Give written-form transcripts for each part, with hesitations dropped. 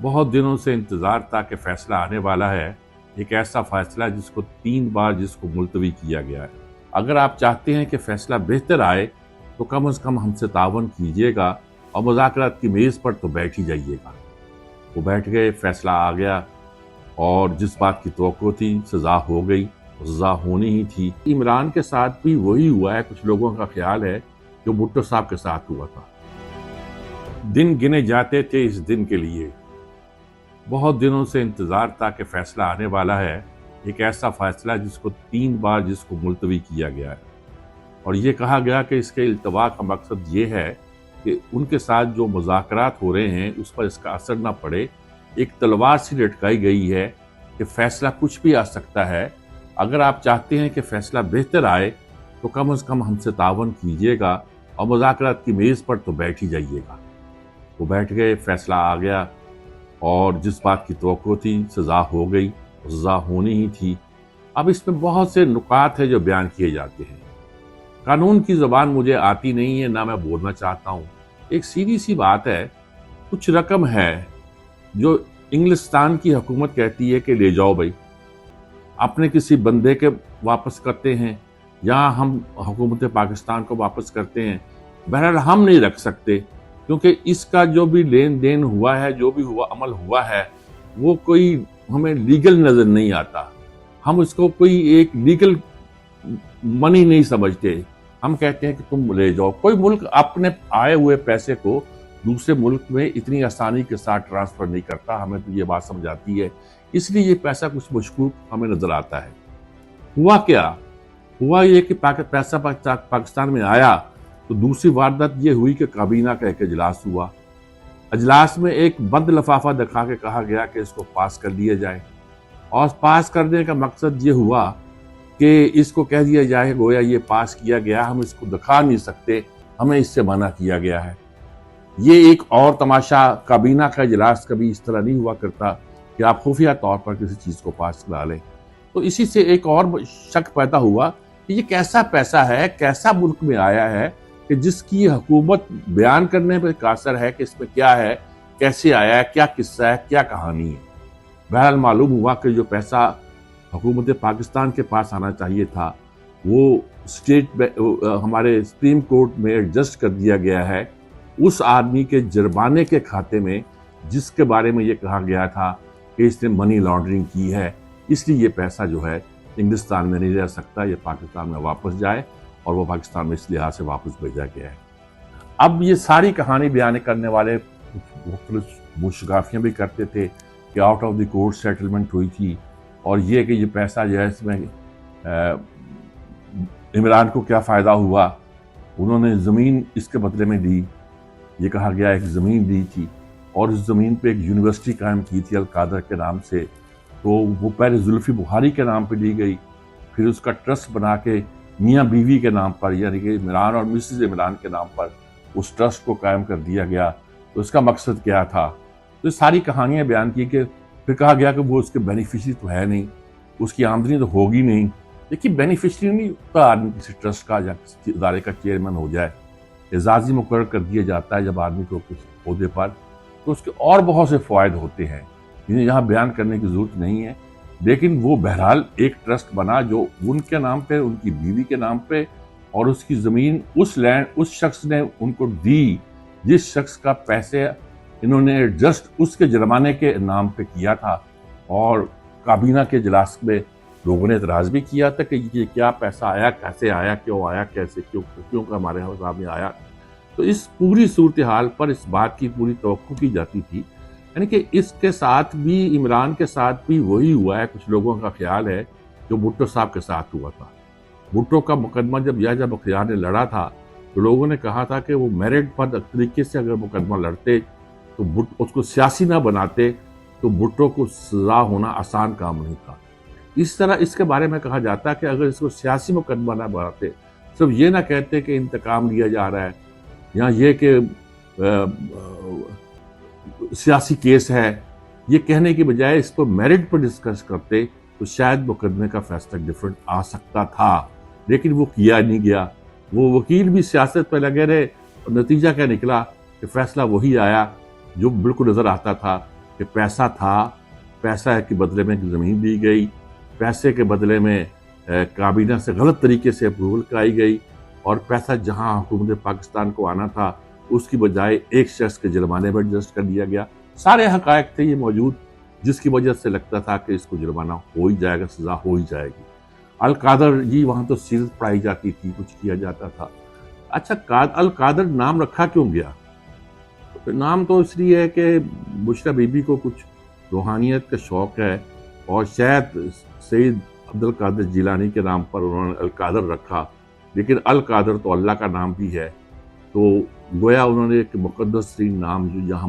बहुत दिनों से इंतज़ार था कि फ़ैसला आने वाला है। एक ऐसा फ़ैसला जिसको 3 बार मुलतवी किया गया है। अगर आप चाहते हैं कि फ़ैसला बेहतर आए तो कम से कम हमसे तावन कीजिएगा और मुज़ाकरात की मेज़ पर तो बैठ ही जाइएगा। वो बैठ गए, फ़ैसला आ गया और जिस बात की तवक्को थी सज़ा हो गई, सज़ा होनी ही थी। इमरान के साथ भी वही हुआ है, कुछ लोगों का ख़्याल है, जो भुट्टो साहब के साथ हुआ था। दिन गिने जाते थे इस दिन के लिए। बहुत दिनों से इंतज़ार था कि फ़ैसला आने वाला है। एक ऐसा फ़ैसला जिसको 3 बार मुलतवी किया गया है और ये कहा गया कि इसके इल्तवा का मकसद ये है कि उनके साथ जो मुज़ाकरात हो रहे हैं उस पर इसका असर ना पड़े। एक तलवार सी लटकाई गई है कि फ़ैसला कुछ भी आ सकता है। अगर आप चाहते हैं कि फ़ैसला बेहतर आए तो कम से कम हमसे तावन कीजिएगा और मुज़ाकरात की मेज़ पर तो बैठ ही जाइएगा। वो बैठ गए, फ़ैसला आ गया और जिस बात की तवक्को थी सज़ा हो गई, सज़ा होनी ही थी। अब इसमें बहुत से नुकात हैं जो बयान किए जाते हैं। कानून की ज़बान मुझे आती नहीं है, ना मैं बोलना चाहता हूँ। एक सीधी सी बात है, कुछ रकम है जो इंग्लिस्तान की हुकूमत कहती है कि ले जाओ भाई, अपने किसी बंदे के वापस करते हैं या हम हुकूमत पाकिस्तान को वापस करते हैं। बहरहाल हम नहीं रख सकते क्योंकि इसका जो भी लेन देन हुआ है, जो भी हुआ अमल हुआ है, वो कोई हमें लीगल नज़र नहीं आता। हम इसको कोई एक लीगल मनी नहीं समझते। हम कहते हैं कि तुम ले जाओ। कोई मुल्क अपने आए हुए पैसे को दूसरे मुल्क में इतनी आसानी के साथ ट्रांसफ़र नहीं करता। हमें तो ये बात समझ आती है, इसलिए ये पैसा कुछ मशकूक हमें नज़र आता है। हुआ क्या? हुआ ये कि पैसा पाकिस्तान में आया तो दूसरी वारदात ये हुई कि काबीना का एक इजलास हुआ। इजलास में एक बंद लिफाफा दिखा के कहा गया कि इसको पास कर दिया जाए और पास करने का मकसद ये हुआ कि इसको कह दिया जाए गोया ये पास किया गया, हम इसको दिखा नहीं सकते, हमें इससे मना किया गया है। ये एक और तमाशा, काबीना का इजलास कभी इस तरह नहीं हुआ करता कि आप खुफिया तौर पर किसी चीज़ को पास करा लें। तो इसी से एक और शक पैदा हुआ कि ये कैसा पैसा है, कैसा मुल्क में आया है कि जिसकी हुकूमत बयान करने पर कासर है कि इसमें क्या है, कैसे आया है, क्या किस्सा है, क्या कहानी है। बहरहाल मालूम हुआ कि जो पैसा हुकूमत पाकिस्तान के पास आना चाहिए था वो हमारे सुप्रीम कोर्ट में एडजस्ट कर दिया गया है उस आदमी के जुर्माने के खाते में जिसके बारे में ये कहा गया था कि इसने मनी लॉन्ड्रिंग की है। इसलिए ये पैसा जो है इंग्लिस्तान में नहीं रह सकता, ये पाकिस्तान में वापस जाए और वो पाकिस्तान में इस लिहाज से वापस भेजा गया है। अब ये सारी कहानी बयान करने वाले मुशगाफियाँ भी करते थे कि out of the court settlement हुई थी और ये कि ये पैसा जो है इसमें इमरान को क्या फ़ायदा हुआ, उन्होंने ज़मीन इसके बदले में दी। ये कहा गया एक ज़मीन दी थी और इस ज़मीन पे एक यूनिवर्सिटी कायम की थी अल-कादर के नाम से, तो वो पहले जुल्फ़ी बुखारी के नाम पे दी गई, फिर उसका ट्रस्ट बना के मियाँ बीवी के नाम पर यानी कि इमरान और मिसेस इमरान के नाम पर उस ट्रस्ट को कायम कर दिया गया। तो इसका मकसद क्या था? तो ये सारी कहानियाँ बयान की कि फिर कहा गया कि वो उसके बेनिफिशरी तो है नहीं, उसकी आमदनी तो होगी नहीं। देखिए, बेनिफिशरी नहीं होता आदमी किसी ट्रस्ट का या किसी इदारे का चेयरमैन हो जाए, एजाज़ी मुकर्रर कर दिया जाता है जब आदमी को किसी ओहदे पर, तो उसके और बहुत से फ़वायद होते हैं जिन्हें यहाँ बयान करने की ज़रूरत नहीं है। लेकिन वो बहरहाल एक ट्रस्ट बना जो उनके नाम पे, उनकी बीवी के नाम पे, और उसकी ज़मीन उस शख्स ने उनको दी जिस शख्स का पैसे इन्होंने एडजस्ट उसके जुर्माने के नाम पे किया था। और काबीना के इजलास में लोगों ने एतराज़ भी किया था कि ये क्या पैसा आया, कैसे आया, क्यों आया, कैसे क्यों हमारे सामने आया। तो इस पूरी सूरत हाल पर इस बात की पूरी तवक्को की जाती थी, यानी कि इसके साथ भी, इमरान के साथ भी वही हुआ है, कुछ लोगों का ख्याल है, जो भुट्टो साहब के साथ हुआ था। भुट्टो का मुकदमा जब अख्तियार ने लड़ा था तो लोगों ने कहा था कि वो मेरिट पर तरीके से अगर मुकदमा लड़ते तो उसको सियासी ना बनाते तो भुट्टो को सज़ा होना आसान काम नहीं था। इस तरह इसके बारे में कहा जाता है कि अगर इसको सियासी मुकदमा ना बनाते, सिर्फ ये ना कहते कि इंतकाम लिया जा रहा है या ये कि सियासी केस है, ये कहने की बजाय इस पर मेरिट पर डिस्कस करते तो शायद मुकदमे का फैसला डिफरेंट आ सकता था। लेकिन वो किया नहीं गया। वो वकील भी सियासत पर लगे रहे और नतीजा क्या निकला कि फैसला वही आया जो बिल्कुल नज़र आता था کہ پیسہ تھا، پیسہ کے بدلے میں زمین دی گئی، پیسے کے بدلے میں کابینہ سے غلط طریقے سے اپروول کرائی گئی، اور پیسہ جہاں حکومت پاکستان کو آنا تھا اس کی بجائے ایک شخص کے جرمانے میں ایڈجسٹ کر دیا گیا۔ سارے حقائق تھے یہ موجود، جس کی وجہ سے لگتا تھا کہ اس کو جرمانہ ہو ہی جائے گا، سزا ہو ہی جائے گی۔ القادر جی وہاں تو سیرت پڑھائی جاتی تھی، کچھ کیا جاتا تھا۔ اچھا القادر نام رکھا کیوں گیا؟ نام تو اس لیے ہے کہ بشریٰ بی بی کو کچھ روحانیت کا شوق ہے، اور شاید سید عبد القادر جیلانی کے نام پر انہوں نے القادر رکھا، لیکن القادر تو اللہ کا نام بھی ہے، تو گویا انہوں نے ایک مقدس ترین نام جو یہاں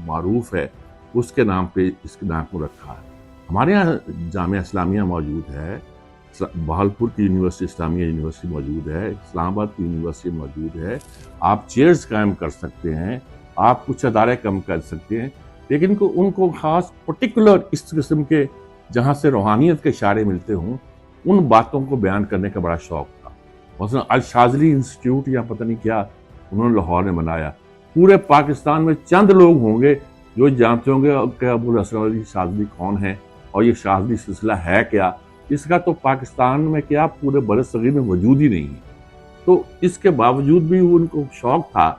معروف ہے اس کے نام پہ اس کے نام کو رکھا ہے۔ ہمارے یہاں جامعہ اسلامیہ موجود ہے، بہاولپور کی یونیورسٹی اسلامیہ یونیورسٹی موجود ہے، اسلام آباد کی یونیورسٹی موجود ہے، آپ چیئرز قائم کر سکتے ہیں، آپ کچھ ادارے کم کر سکتے ہیں، لیکن ان کو خاص پرٹیکولر اس قسم کے جہاں سے روحانیت کے اشارے ملتے ہوں ان باتوں کو بیان کرنے کا بڑا شوق تھا۔ مثلا الشاذلی انسٹیٹیوٹ یا پتہ نہیں کیا انہوں نے لاہور میں بنایا، پورے پاکستان میں چند لوگ ہوں گے جو جانتے ہوں گے کہ ابو الحسن علی شاذلی کون ہے اور یہ شاذلی سلسلہ ہے کیا۔ اس کا تو پاکستان میں کیا پورے برصغیر میں وجود ہی نہیں ہے۔ تو اس کے باوجود بھی ان کو شوق تھا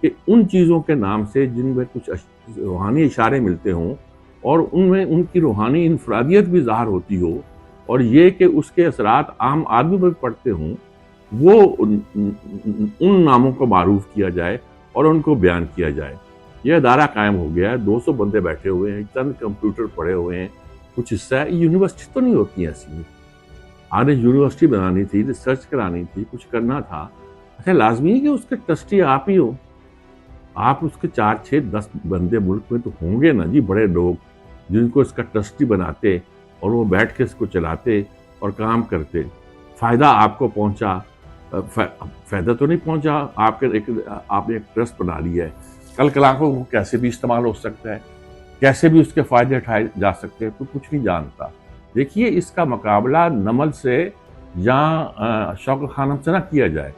کہ ان چیزوں کے نام سے جن میں کچھ روحانی اشارے ملتے ہوں اور ان میں ان کی روحانی انفرادیت بھی ظاہر ہوتی ہو، اور یہ کہ اس کے اثرات عام آدمی پر پڑتے ہوں، وہ ان ناموں کو معروف کیا جائے اور ان کو بیان کیا جائے۔ یہ ادارہ قائم ہو گیا ہے، 200 بندے بیٹھے ہوئے ہیں، چند کمپیوٹر پڑے ہوئے ہیں، کچھ حصہ ہے۔ یونیورسٹی تو نہیں ہوتی ایسی، آگے یونیورسٹی بنانی تھی، ریسرچ کرانی تھی، کچھ کرنا تھا۔ اچھا لازمی ہے کہ اس کے ٹرسٹی آپ ہی ہو، آپ اس کے 4 6 10 بندے ملک میں تو ہوں گے نا جی، بڑے لوگ جن کو اس کا ٹرسٹی بناتے اور وہ بیٹھ کے اس کو چلاتے اور کام کرتے۔ فائدہ آپ کو پہنچا، فائدہ تو نہیں پہنچا، آپ نے ایک ٹرسٹ بنا لیا ہے، کل کو وہ کیسے بھی استعمال ہو سکتا ہے، کیسے بھی اس کے فائدے اٹھائے جا سکتے ہیں، تو کچھ نہیں جانتا۔ دیکھیے اس کا مقابلہ نمل سے یا شوکت خانم سے نہ کیا جائے۔